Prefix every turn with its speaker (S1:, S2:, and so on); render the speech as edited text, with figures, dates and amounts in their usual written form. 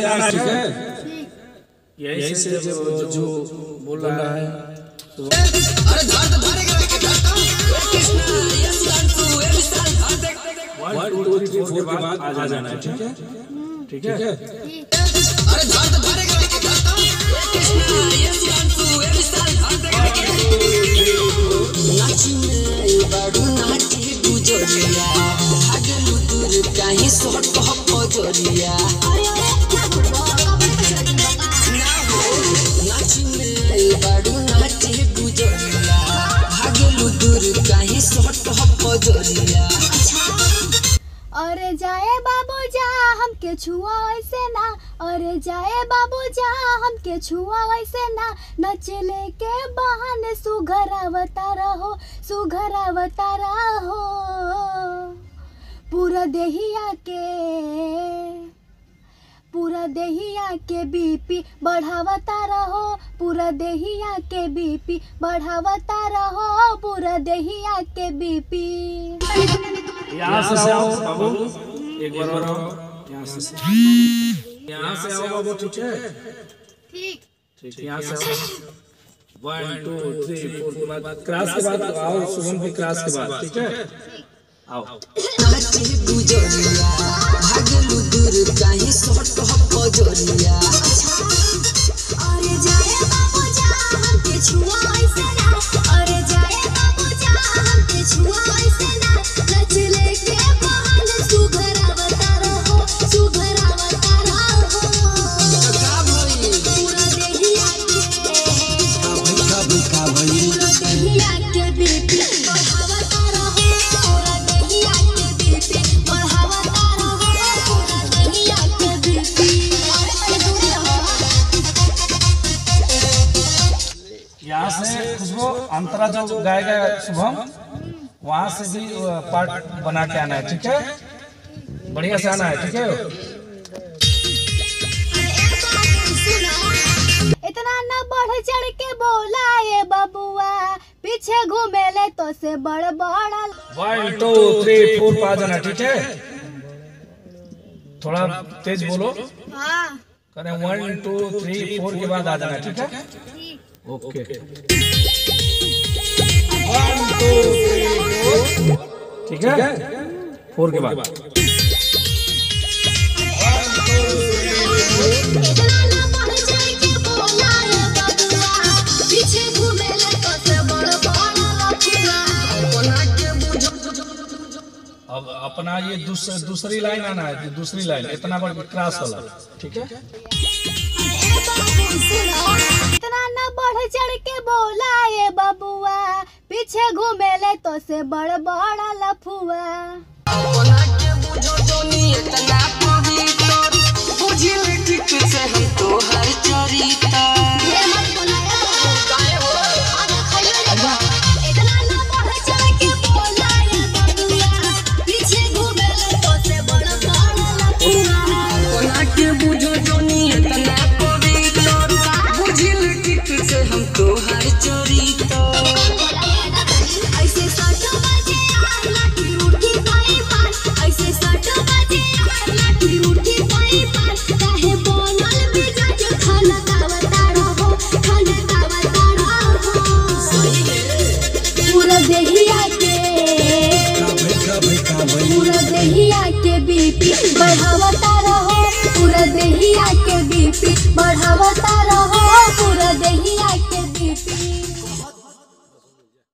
S1: से आना है, ठीक है? यही से जो बोल रहा है 1 2 3 4 के बाद आ जाना है, ठीक है? ठीक है?
S2: अरे जाए बाबू जा हमके छुआ ऐसे ना, अरे जाए बाबू जा हमके छुआ ऐसे ना, नचले के बहाने सुघरावता रहो, सुघरावता रहो, पूरा देहिया के बीपी बढ़ावता रहो, पूरा देहिया के बीपी बढ़ावता रहो, पूरा देहिया के बीपी।
S1: यहाँ से आओ बाबू, एक बार और यहाँ से आओ बाबू, ठीक है? ठीक, यहाँ से आओ 1 2 3 4 के बाद क्रॉस के बाद आओ, शुभम भी क्रॉस के बाद, ठीक है? आओ
S2: अरे जाए बाबू जा हमके छुआ ऐसे ना, अरे जाए बाबू जा हमके छुआ ऐसे ना, नचले के बहाने सुघरावता रहो, सुघरावता रहो, पूरा देहिया के बीपी बढ़ावता रहो, पूरा देहिया के बीपी बढ़ावता रहो, पूरा देहिया के बीपी।
S1: यहाँ से खुशबू अंतरा जो गाएगा शुभम, वहाँ से भी पार्ट बना के आना है, ठीक है? बढ़िया से आना है, ठीक है?
S2: इतना ना बढ़ चढ़ के बोला ये बबुआ, पीछे घूमेले तो से बड़ बड़ा
S1: 1 2 3 4 पा जाना, ठीक है? थोड़ा तेज बोलो।
S2: हाँ
S1: करें 1 2 3 4 के बाद आ जाना, ठीक है? ओके 1 2 3 4, ठीक है? 4 के बाद
S2: इतना ना बढ़ चढ़ के बोला ये बबुआ, पीछे घूमेले तो से बड़ बड़ा लफुआ।
S1: अब अपना ये दूसरी लाइन आना है, दूसरी लाइन इतना बड़ा क्रॉस वाला, ठीक है?
S2: इतना ना बढ़ चढ़ के बोला ये बबुआ, पीछे घूमेले तो से बड़ बड़ा लफुआ। इतना ना बढ़ चढ़ के बोला ये बबुआ, पीछे घूमेले तो से बड़ बड़ा लफुआ। ऐसे सटो बजे यार लाठी रूठी पाई पार, ऐसे सटो बजे यार लाठी रूठी पाई पार, काहे बनल बिगड़ खाना गावता रहो, खाना गावता रहो, पूरा देहिया के बीपी बढ़ावता रहो, पूरा देहिया